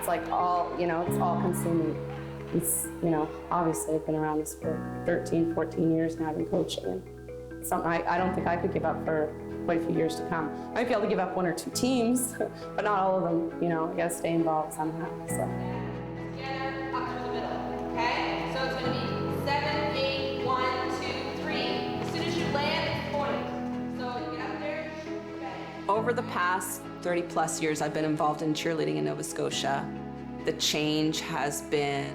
like all, you know, it's all consuming. It's, you know, obviously I've been around this for 13, 14 years now. I've been coaching. And it's something I don't think I could give up for quite a few years to come. I might be able to give up 1 or 2 teams, but not all of them. You know, I got to stay involved somehow. So. Together, up to the middle. Okay? So it's going to be 7, 8, 1, 2, 3. As soon as you land, it's point. So get up there. Over the past 30+ years, I've been involved in cheerleading in Nova Scotia. The change has been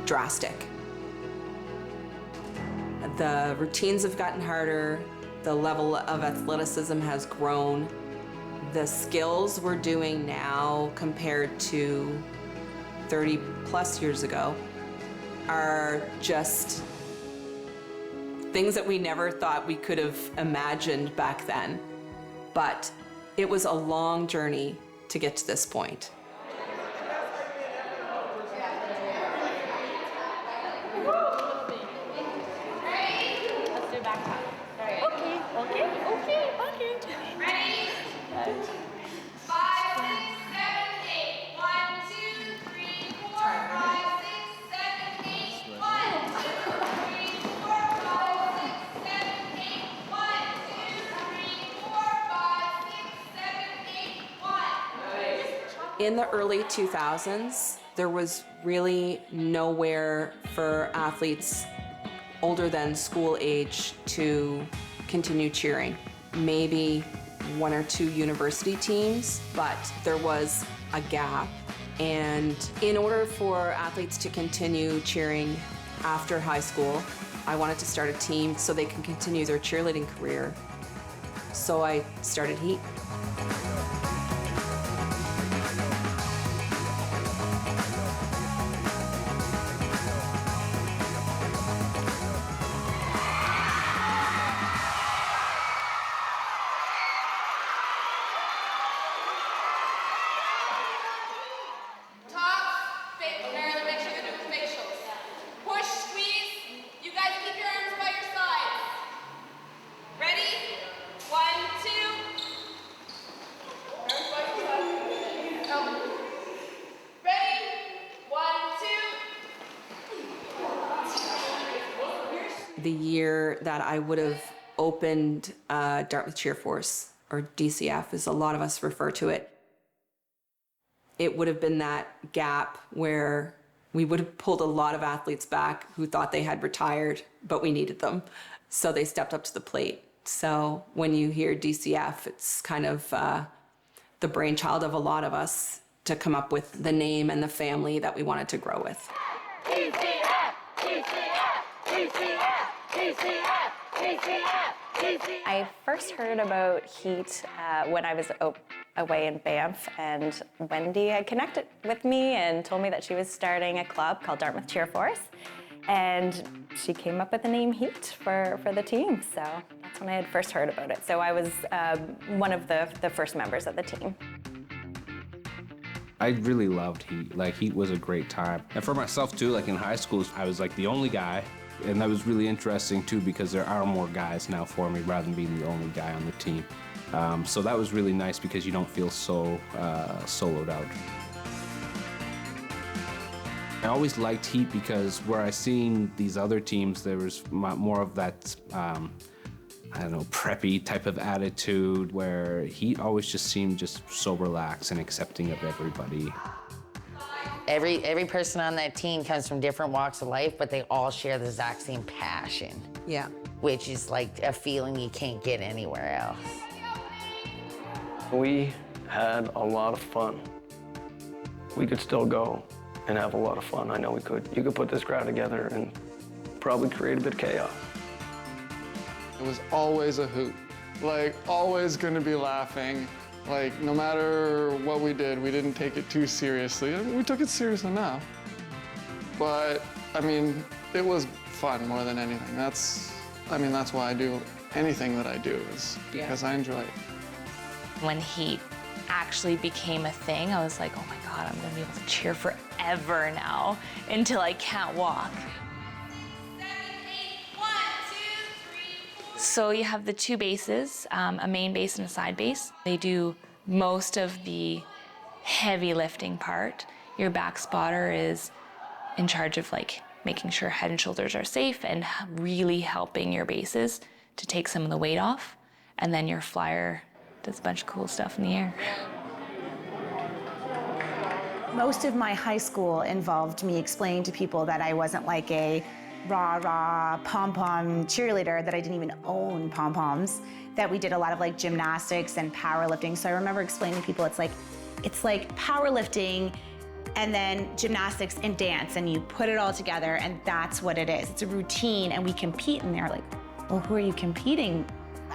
drastic. The routines have gotten harder. The level of athleticism has grown. The skills we're doing now compared to 30+ years ago are just things that we never thought we could have imagined back then. But it was a long journey to get to this point. Ready? 5, 6, 7, 8. 1, 2, 3, 4, 5, 6, 7, 8. 1, 2, 3, 4, 5, 6, 7, 8. 1, 2, 3, 4, 5, 6, 7, 8. 1. In the early 2000s, there was really nowhere for athletes older than school age to continue cheering. Maybe 1 or 2 university teams, but there was a gap. And in order for athletes to continue cheering after high school, I wanted to start a team so they can continue their cheerleading career. So I started Heat. The year that I would have opened Dartmouth Cheer Force, or DCF as a lot of us refer to it, it would have been that gap where we would have pulled a lot of athletes back who thought they had retired, but we needed them. So they stepped up to the plate. So when you hear DCF, it's kind of the brainchild of a lot of us to come up with the name and the family that we wanted to grow with. DCF! DCF! DCF! DCF! DCF! DCF! I first heard about Heat when I was away in Banff, and Wendy had connected with me and told me that she was starting a club called Dartmouth Cheer Force, and she came up with the name Heat for the team, so that's when I had first heard about it. So I was one of the first members of the team. I really loved Heat. Like, Heat was a great time. And for myself too, like in high school, I was like the only guy. And that was really interesting too, because there are more guys now for me rather than being the only guy on the team. So that was really nice because you don't feel so soloed out. I always liked Heat because where I seen these other teams, there was more of that, I don't know, preppy type of attitude, where Heat always just seemed just so relaxed and accepting of everybody. Every person on that team comes from different walks of life, but they all share the exact same passion. Yeah. Which is like a feeling you can't get anywhere else. We had a lot of fun. We could still go and have a lot of fun. I know we could. You could put this crowd together and probably create a bit of chaos. It was always a hoot. Like, always gonna be laughing. Like, no matter what we did, we didn't take it too seriously. I mean, we took it serious enough. But, I mean, it was fun more than anything. That's why I do anything that I do, is because I enjoy it. When Heat actually became a thing, I was like, oh my God, I'm gonna be able to cheer forever now until I can't walk. 7, 8, 1, 2, 3, 4. So you have the 2 bases, a main base and a side base. They do most of the heavy lifting part. Your back spotter is in charge of like making sure head and shoulders are safe and really helping your bases to take some of the weight off. And then your flyer does a bunch of cool stuff in the air. Most of my high school involved me explaining to people that I wasn't like a rah-rah pom-pom cheerleader, that I didn't even own pom-poms, that we did a lot of like gymnastics and powerlifting. So I remember explaining to people it's like powerlifting and then gymnastics and dance, and you put it all together, and that's what it is. It's a routine, and we compete, and they're like, well, who are you competing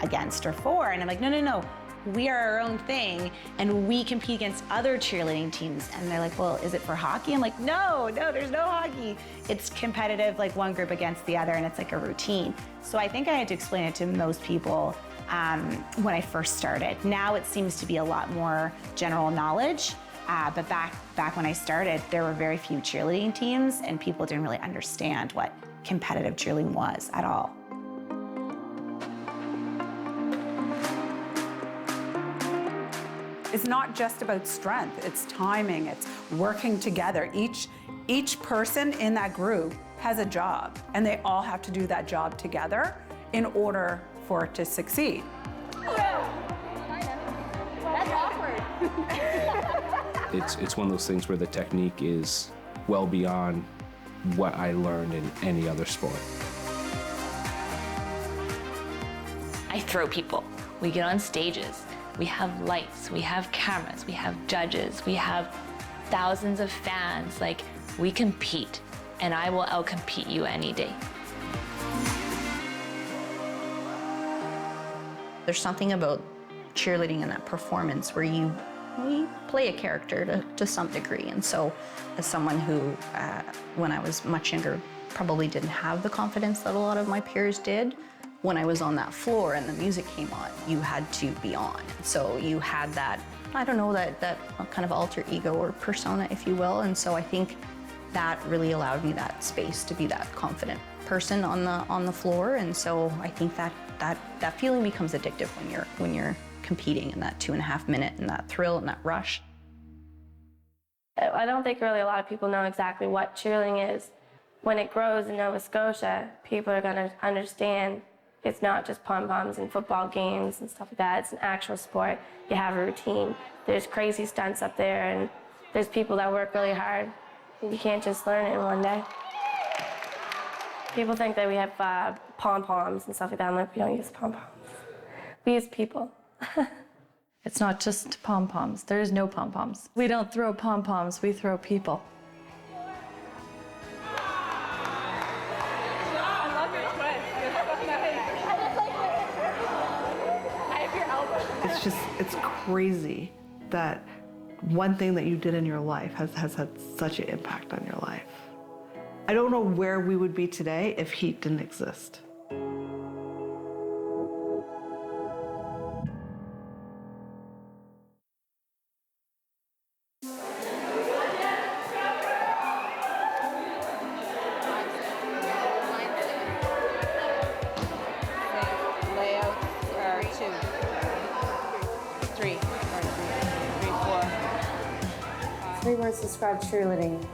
against or for? And I'm like, no. We are our own thing, and we compete against other cheerleading teams. And they're like, well, is it for hockey? I'm like, no, there's no hockey. It's competitive, like one group against the other, and it's like a routine. So I think I had to explain it to most people when I first started. Now it seems to be a lot more general knowledge, but back when I started, there were very few cheerleading teams, and people didn't really understand what competitive cheerleading was at all. It's not just about strength, it's timing, it's working together. Each person in that group has a job, and they all have to do that job together in order for it to succeed. That's awkward. It's one of those things where the technique is well beyond what I learned in any other sport. I throw people. We get on stages. We have lights, we have cameras, we have judges, we have thousands of fans. Like, we compete, and I will outcompete you any day. There's something about cheerleading and that performance where you play a character to some degree. And so as someone who, when I was much younger, probably didn't have the confidence that a lot of my peers did, when I was on that floor and the music came on, you had to be on. So you had that, I don't know, that kind of alter ego or persona, if you will. And so I think that really allowed me that space to be that confident person on the floor. And so I think that feeling becomes addictive when you're competing in that 2.5 minute and that thrill and that rush. I don't think really a lot of people know exactly what cheerleading is. When it grows in Nova Scotia, people are going to understand it's not just pom-poms and football games and stuff like that. It's an actual sport. You have a routine. There's crazy stunts up there, and there's people that work really hard. You can't just learn it in one day. People think that we have pom-poms and stuff like that. I'm like, we don't use pom-poms. We use people. It's not just pom-poms. There is no pom-poms. We don't throw pom-poms, we throw people. It's crazy that one thing that you did in your life has had such an impact on your life. I don't know where we would be today if heat didn't exist. Three words describe cheerleading.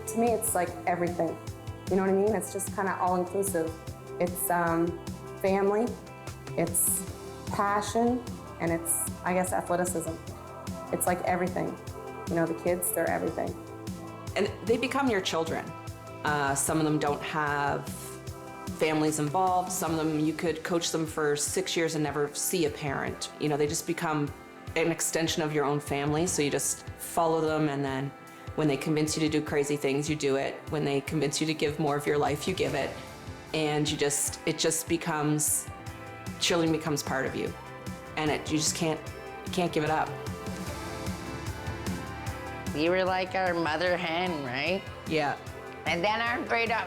To me, it's like everything. You know what I mean? It's just kind of all-inclusive. It's family, it's passion, and it's, I guess, athleticism. It's like everything. You know, the kids, they're everything. And they become your children. Some of them don't have families involved. Some of them, you could coach them for 6 years and never see a parent. You know, they just become an extension of your own family, so you just follow them, and then when they convince you to do crazy things, you do it. When they convince you to give more of your life, you give it. And it just becomes, cheerleading becomes part of you. And you just can't give it up. You were like our mother hen, right? Yeah. And then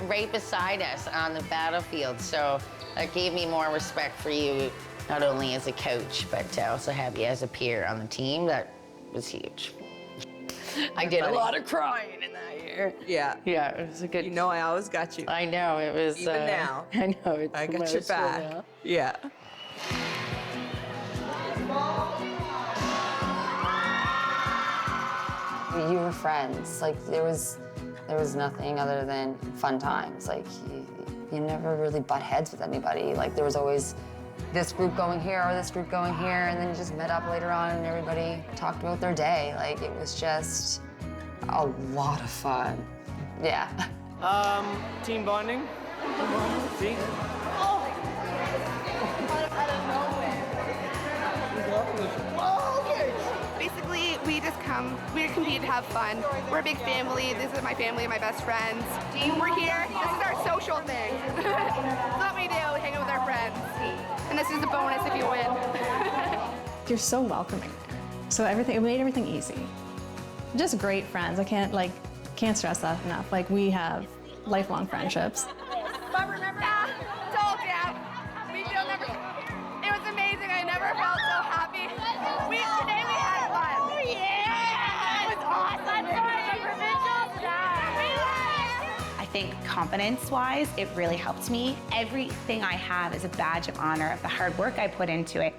right beside us on the battlefield. So that gave me more respect for you, not only as a coach, but to also have you as a peer on the team. That was huge. I did a lot of crying in that year. Yeah. Yeah, it was a good... You know I always got you. I know, it was... Even now. I know, it's I got your back. Now. Yeah. You were friends. Like, there was nothing other than fun times. Like, you never really butt heads with anybody. Like, there was always this group going here or this group going here, and then you just met up later on and everybody talked about their day. Like, it was just a lot of fun. Yeah. Team bonding. See? Basically, we just come, we compete to have fun. We're a big family. This is my family and my best friends. We're here. This is our social thing. This is what we do, hang out with our friends. And this is the bonus if you win. You're so welcoming. So it made everything easy. Just great friends. I can't stress that enough. Like, we have lifelong friendships. But remember, told ya, we feel never. It was amazing. I never felt so happy. Today we had fun. Oh yeah! It was awesome. I think confidence-wise, it really helped me. Everything I have is a badge of honor of the hard work I put into it.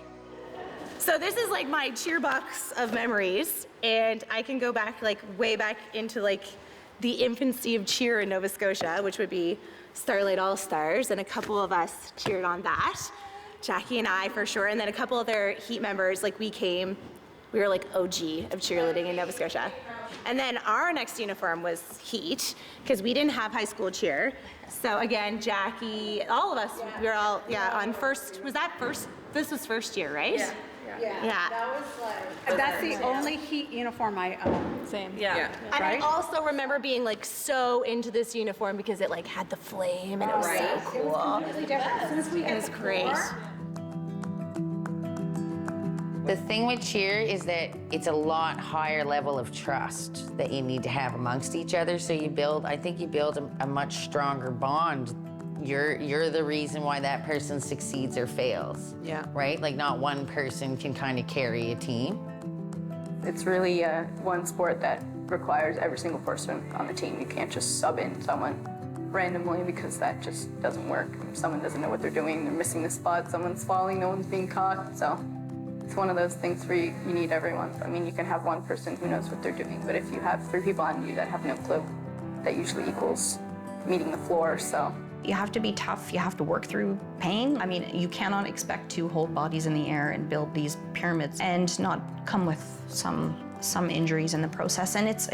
So this is like my cheer box of memories, and I can go back way back into the infancy of cheer in Nova Scotia, which would be Starlight All-Stars, and a couple of us cheered on that. Jackie and I for sure, and then a couple other Heat members, we were OG of cheerleading in Nova Scotia. And then our next uniform was Heat, because we didn't have high school cheer. So again, Jackie, all of us, we were all, on first, this was first year, right? Yeah. That was that's the only Heat uniform I own. Same. Yeah. And I also remember being so into this uniform because it had the flame and it was so cool. It was great. The thing with cheer is that it's a lot higher level of trust that you need to have amongst each other. So I think you build a much stronger bond. You're the reason why that person succeeds or fails. Yeah. Right? Like, not one person can kind of carry a team. It's really one sport that requires every single person on the team. You can't just sub in someone randomly because that just doesn't work. If someone doesn't know what they're doing, they're missing the spot, someone's falling, no one's being caught. So it's one of those things where you need everyone. I mean, you can have one person who knows what they're doing, but if you have 3 people on you that have no clue, that usually equals meeting the floor, so. You have to be tough, you have to work through pain. I mean, you cannot expect to hold bodies in the air and build these pyramids and not come with some injuries in the process. And it's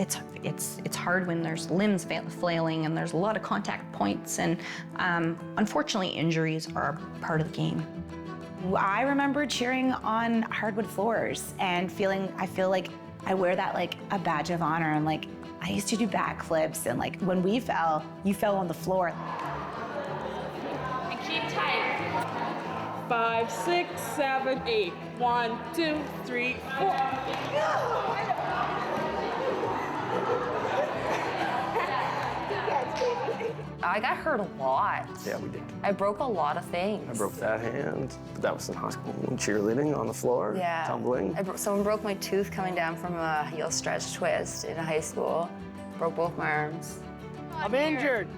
hard when there's limbs flailing and there's a lot of contact points, and unfortunately injuries are part of the game. I remember cheering on hardwood floors and I feel like I wear that a badge of honor, and I used to do backflips, and when we fell, you fell on the floor. And keep tight. 5, 6, 7, 8. 1, 2, 3, 4. I got hurt a lot. Yeah, we did. I broke a lot of things. I broke that hand. That was in high school. Cheerleading on the floor, tumbling. Someone broke my tooth coming down from a heel stretch twist in high school. Broke both my arms. I'm injured.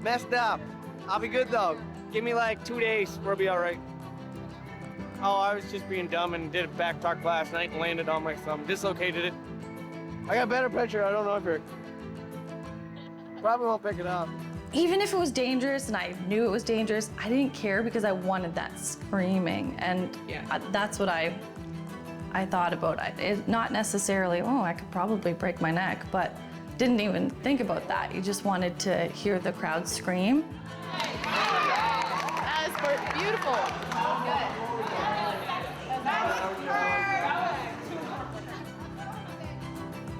Messed up. I'll be good though. Give me 2 days, we'll be all right. Oh, I was just being dumb and did a back talk last night and landed on my thumb. Dislocated it. I got better pressure. I don't know if it probably won't pick it up. Even if it was dangerous and I knew it was dangerous, I didn't care because I wanted that screaming. And that's what I thought about. Not necessarily, I could probably break my neck, but didn't even think about that. You just wanted to hear the crowd scream. That is beautiful.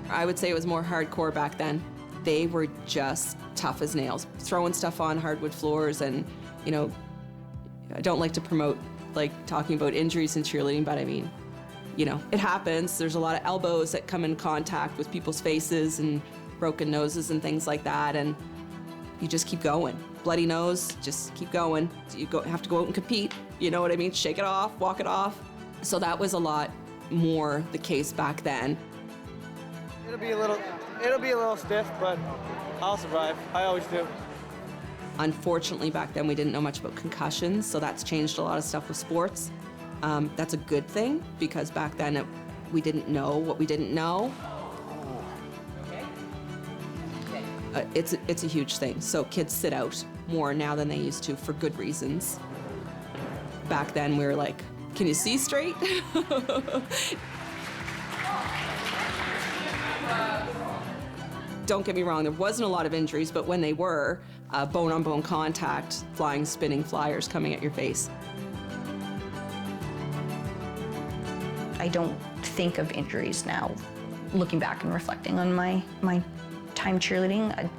I would say it was more hardcore back then. They were just tough as nails, throwing stuff on hardwood floors, and I don't like to promote talking about injuries in cheerleading, but I mean, it happens. There's a lot of elbows that come in contact with people's faces and broken noses and things like that, and you just keep going. Bloody nose, just keep going. You have to go out and compete, you know what I mean? Shake it off, walk it off. So that was a lot more the case back then. It'll be a little stiff, but I'll survive. I always do. Unfortunately, back then we didn't know much about concussions, so that's changed a lot of stuff with sports. That's a good thing, because back then we didn't know what we didn't know. It's a huge thing. So kids sit out more now than they used to for good reasons. Back then we were like, can you see straight? Don't get me wrong, there wasn't a lot of injuries, but when they were, bone-on-bone contact, flying, spinning flyers coming at your face. I don't think of injuries now, looking back and reflecting on my time cheerleading.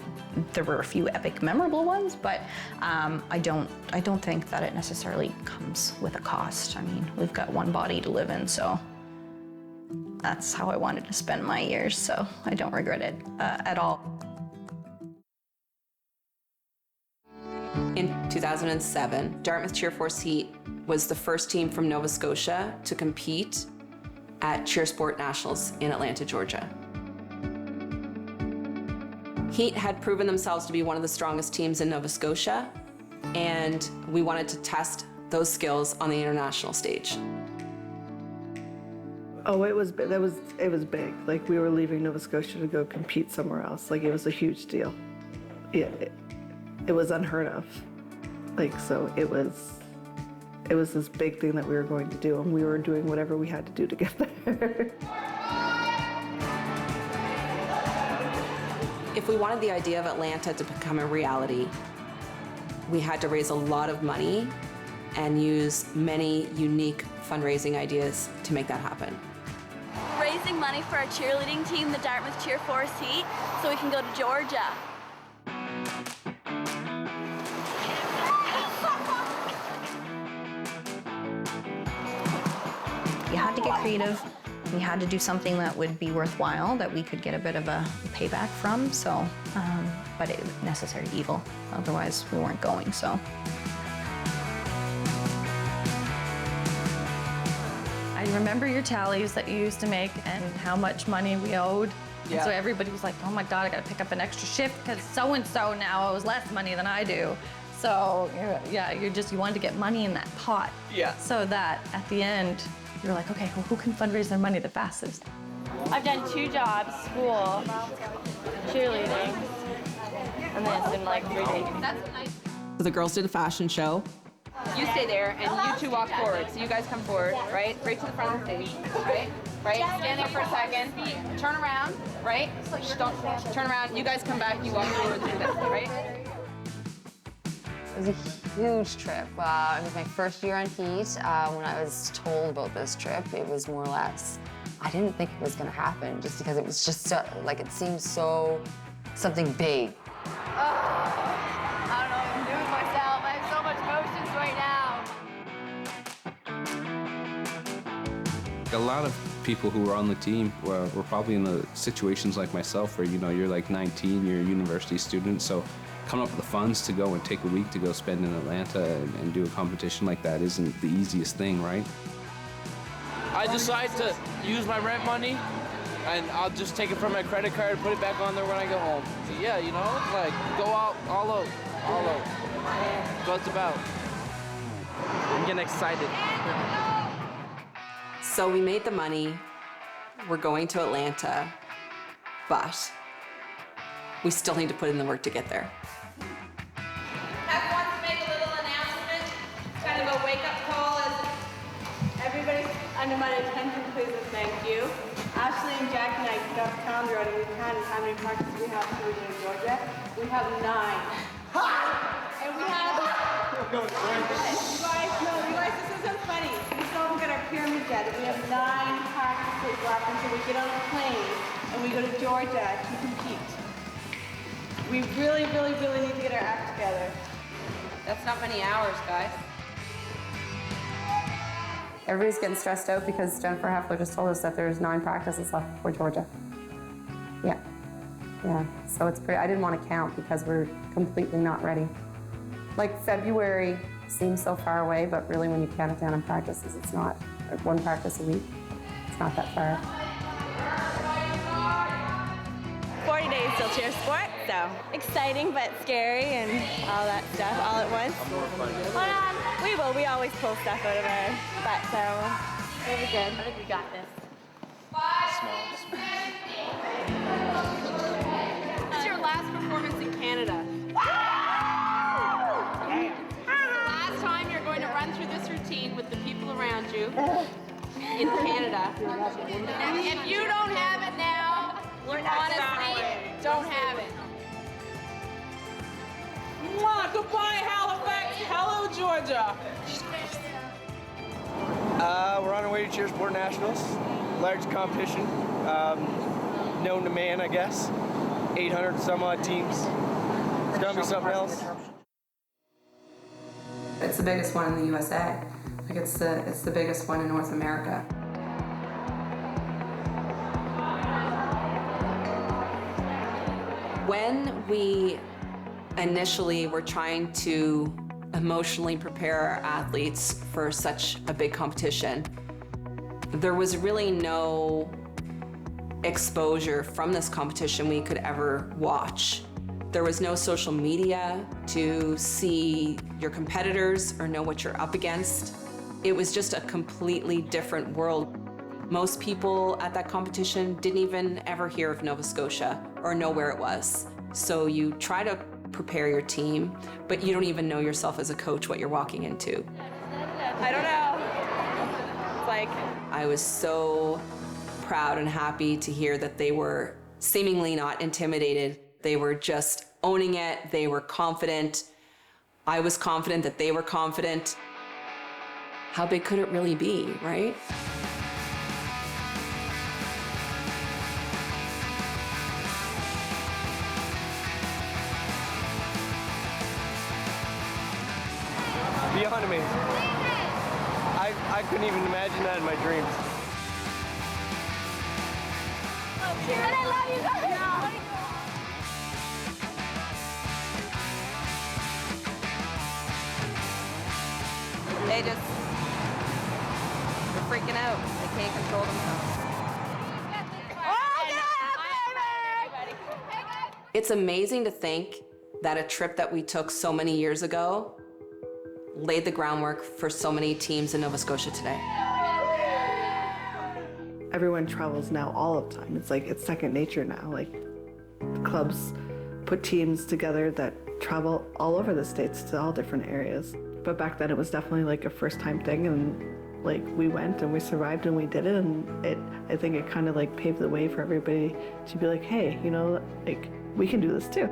There were a few epic, memorable ones, but I don't think that it necessarily comes with a cost. I mean, we've got one body to live in, so that's how I wanted to spend my years, so I don't regret it at all. In 2007, Dartmouth Cheerforce Heat was the first team from Nova Scotia to compete at Cheer Sport Nationals in Atlanta, Georgia. Heat had proven themselves to be one of the strongest teams in Nova Scotia, and we wanted to test those skills on the international stage. Oh, it was big. Like, we were leaving Nova Scotia to go compete somewhere else. Like, it was a huge deal. Yeah, it was unheard of. Like, so it was this big thing that we were going to do, and we were doing whatever we had to do to get there. If we wanted the idea of Atlanta to become a reality, we had to raise a lot of money and use many unique fundraising ideas to make that happen. Raising money for our cheerleading team, the Dartmouth Cheerforce Heat, so we can go to Georgia. You had to get creative. We had to do something that would be worthwhile, that we could get a bit of a payback from, so, but it was necessary evil. Otherwise, we weren't going, so. I remember your tallies that you used to make and how much money we owed. Yeah. And so everybody was like, oh my God, I gotta pick up an extra shift because so-and-so now owes less money than I do. So, yeah, you wanted to get money in that pot. Yeah. So that at the end, you're like, okay, well, who can fundraise their money the fastest? I've done 2 jobs, school, cheerleading, and then it's been like 3 days. That's nice. So the girls did a fashion show. You stay there, and you two walk forward. So you guys come forward, right? Right to the front of the stage, right? Right? Stand there for a second. Turn around, right? Don't turn around. You guys come back. You walk forward through this, right? It was a huge trip. It was my first year on Heat. When I was told about this trip, it was more or less, I didn't think it was gonna happen just because it was just so, like, it seemed so, something big. I don't know what I'm doing with myself. I have so much emotions right now. A lot of people who were on the team were probably in the situations like myself where, you know, you're like 19, you're a university student, so coming up with the funds to go and take a week to go spend in Atlanta and do a competition like that isn't the easiest thing, right? I decide to use my rent money, and I'll just take it from my credit card and put it back on there when I go home. So yeah, you know, like, go out, all out. That's what it's about. I'm getting excited. So we made the money, we're going to Atlanta, but we still need to put in the work to get there. Heck wants to make a little announcement, kind of a wake-up call as everybody's under my attention, please and thank you. Ashley and Jack and I got the calendar out and we counted how many practices we have to in Georgia. We have 9. And we have... You guys, this isn't funny. We still haven't got our pyramid yet. We have 9 practices left until we get on a plane and we go to Georgia to compete. We really, really, really need to get our act together. That's not many hours, guys. Everybody's getting stressed out because Jennifer Heffler just told us that there's 9 practices left for Georgia. Yeah. So it's pretty, I didn't want to count because we're completely not ready. Like, February seems so far away, but really when you count it down in practices, it's not. Like 1 practice a week. It's not that far. 40 days till cheer sport, so exciting but scary and all that stuff all at once. We always pull stuff out of our butt, so it'll be good. I think we got this. This is your last performance in Canada. Last time you're going to run through this routine with the people around you in Canada. If you don't have it now, honestly, don't have it. Mwah, goodbye, Halifax. Hello, Georgia. We're on our way to Cheer Sport Nationals. Large competition, known to man, I guess. 800 some odd teams. It's gonna be something else. It's the biggest one in the USA. Like it's the biggest one in North America. When we initially were trying to emotionally prepare our athletes for such a big competition, there was really no exposure from this competition we could ever watch. There was no social media to see your competitors or know what you're up against. It was just a completely different world. Most people at that competition didn't even ever hear of Nova Scotia or know where it was. So you try to prepare your team, but you don't even know yourself as a coach what you're walking into. I don't know. It's like... I was so proud and happy to hear that they were seemingly not intimidated. They were just owning it. They were confident. I was confident that they were confident. How big could it really be, right? Beyond amazing. I couldn't even imagine that in my dreams. I love you guys. They just, they're freaking out. They can't control themselves. It's amazing to think that a trip that we took so many years ago laid the groundwork for so many teams in Nova Scotia today. Everyone travels now all the time. It's like, it's second nature now. Like, the clubs put teams together that travel all over the States to all different areas. But back then it was definitely like a first time thing, and like we went and we survived and we did it, and I think it kind of like paved the way for everybody to be like, hey, you know, like we can do this too.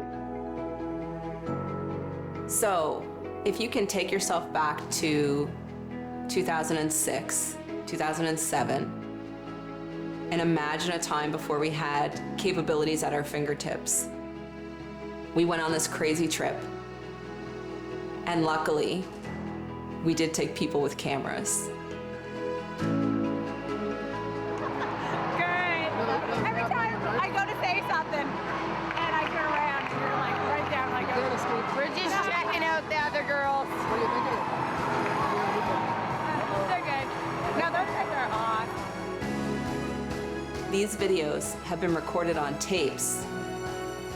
So, if you can take yourself back to 2006, 2007, and imagine a time before we had capabilities at our fingertips. We went on this crazy trip, and luckily, we did take people with cameras. Great. Every time I go to say something and I turn around and you're like right down like we're just checking out the other girls. What do you think of it? They're good. No, those guys are awesome. These videos have been recorded on tapes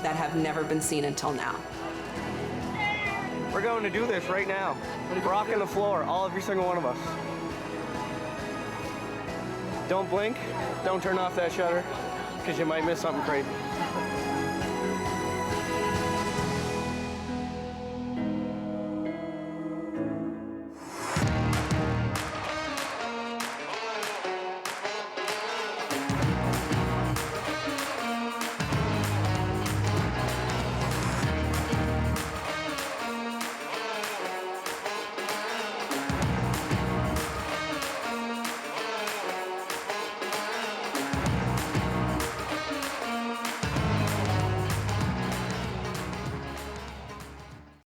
that have never been seen until now. We're going to do this right now. Rocking the floor, every single one of us. Don't blink, don't turn off that shutter, because you might miss something crazy.